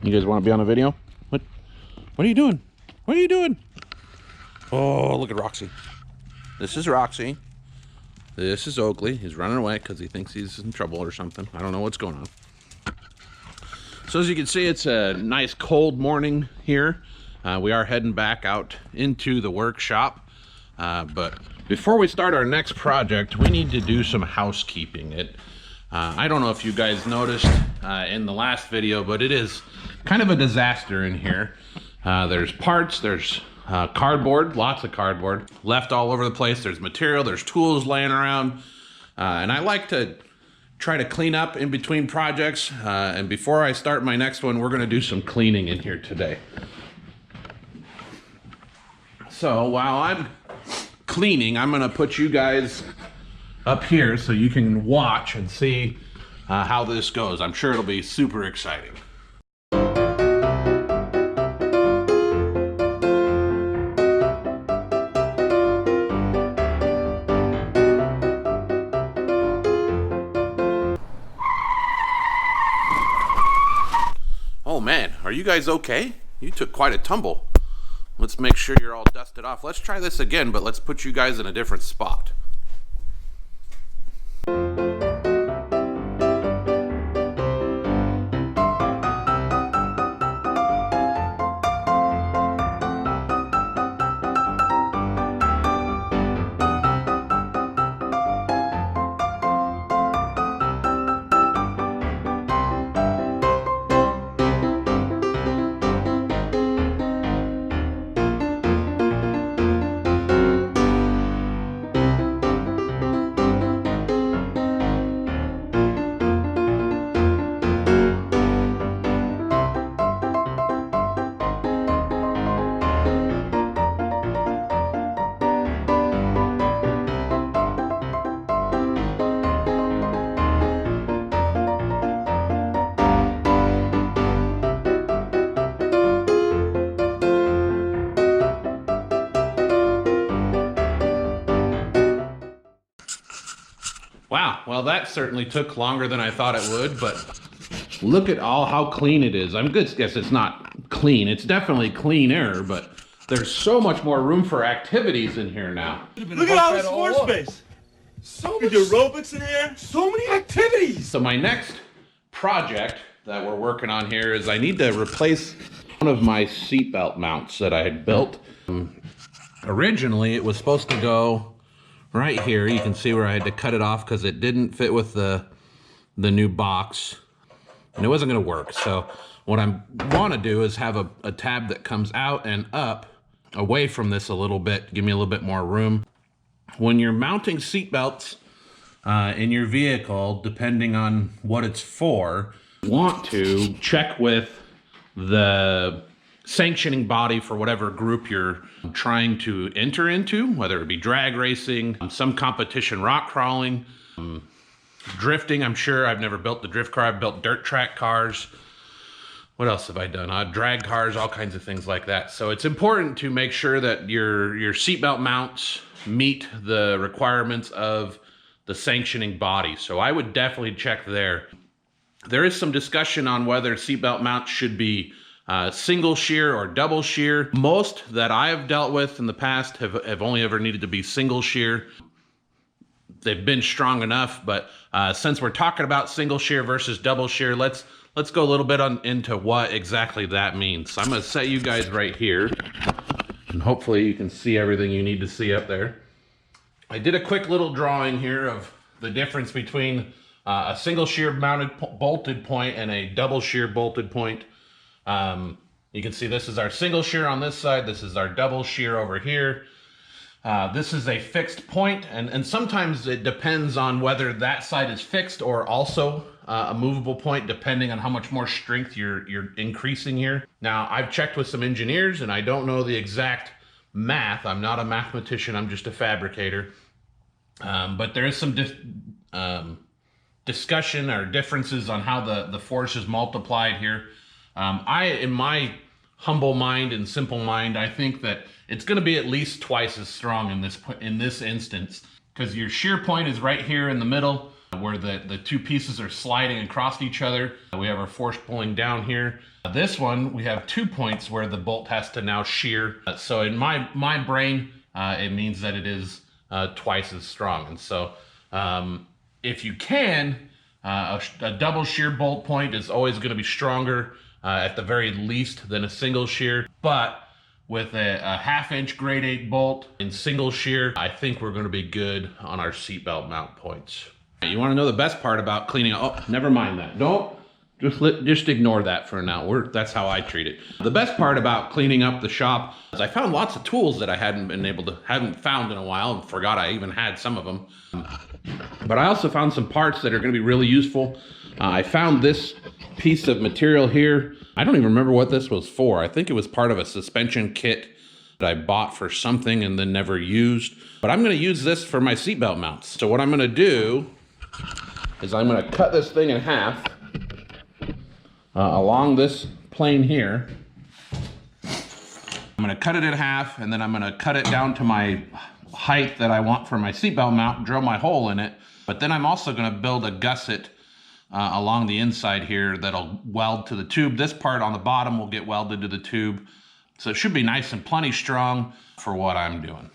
You guys want to be on a video? What are you doing? What are you doing? Oh, look at Roxy. This is Roxy. This is Oakley. He's running away because he thinks he's in trouble or something. I don't know what's going on. So as you can see, it's a nice cold morning here. We are heading back out into the workshop. But before we start our next project, we need to do some housekeeping. I don't know if you guys noticed in the last video, but it is kind of a disaster in here. There's parts, there's cardboard, lots of cardboard left all over the place. There's material, there's tools laying around. And I like to try to clean up in between projects. And before I start my next one, we're gonna do some cleaning in here today. So while I'm cleaning, I'm gonna put you guys up here so you can watch and see how this goes. I'm sure it'll be super exciting. Oh man, are you guys okay? You took quite a tumble. Let's make sure you're all dusted off. Let's try this again, but let's put you guys in a different spot. Wow, well that certainly took longer than I thought it would, but look at how clean it is. I'm good, guess it's not clean. It's definitely cleaner, but there's so much more room for activities in here now. Look at all this floor space. So much aerobics in here. So many activities. So my next project that we're working on here is I need to replace one of my seatbelt mounts that I had built. Originally, it was supposed to go right here. You can see where I had to cut it off because it didn't fit with the new box and it wasn't going to work. So what I want to do is have a tab that comes out and up away from this a little bit, give me a little bit more room. When you're mounting seat belts in your vehicle, depending on what it's for, you want to check with the sanctioning body for whatever group you're trying to enter into, whether it be drag racing, some competition rock crawling, drifting. I'm sure I've never built the drift car. I've built dirt track cars. What else have I done? Drag cars, all kinds of things like that. So it's important to make sure that your seatbelt mounts meet the requirements of the sanctioning body. So I would definitely check there. There is some discussion on whether seatbelt mounts should be single shear or double shear. Most that I have dealt with in the past have only ever needed to be single shear. They've been strong enough, but since we're talking about single shear versus double shear, let's go a little bit into what exactly that means. So I'm gonna set you guys right here, and hopefully you can see everything you need to see up there. I did a quick little drawing here of the difference between a single shear mounted bolted point and a double shear bolted point. You can see this is our single shear on this side, this is our double shear over here. This is a fixed point, and sometimes it depends on whether that side is fixed or also a movable point, depending on how much more strength you're increasing here. Now, I've checked with some engineers, and I don't know the exact math. I'm not a mathematician, I'm just a fabricator. But there is some discussion or differences on how the force is multiplied here. In my humble mind and simple mind, I think that it's going to be at least twice as strong in this instance, because your shear point is right here in the middle. where the two pieces are sliding across each other. We have our force pulling down here. This one, we have 2 points where the bolt has to now shear. So in my brain, it means that it is twice as strong. And so if you can, a double shear bolt point is always going to be stronger at the very least than a single shear. But with a 1/2 inch grade 8 bolt in single shear, I think we're going to be good on our seatbelt mount points. You want to know the best part about cleaning up? Oh, never mind that. Don't. Just ignore that for now. That's how I treat it. The best part about cleaning up the shop is I found lots of tools that I hadn't found in a while, and forgot I even had some of them. But I also found some parts that are going to be really useful. I found this piece of material here. I don't even remember what this was for. I think it was part of a suspension kit that I bought for something and then never used. But I'm going to use this for my seatbelt mounts. So what I'm going to do is I'm going to cut this thing in half. Along this plane here. I'm going to cut it in half, and then I'm going to cut it down to my height that I want for my seatbelt mount, drill my hole in it. But then I'm also going to build a gusset along the inside here that'll weld to the tube. This part on the bottom will get welded to the tube. So it should be nice and plenty strong for what I'm doing.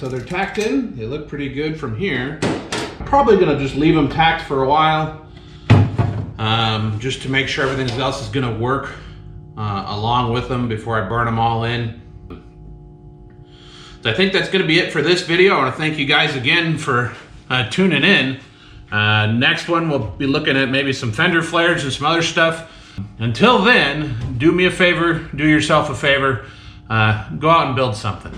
so they're tacked in. They look pretty good from here. I'm probably gonna just leave them tacked for a while, just to make sure everything else is gonna work along with them before I burn them all in. So I think that's gonna be it for this video. I wanna thank you guys again for tuning in. Next one, we'll be looking at maybe some fender flares and some other stuff. Until then, do me a favor, do yourself a favor, go out and build something.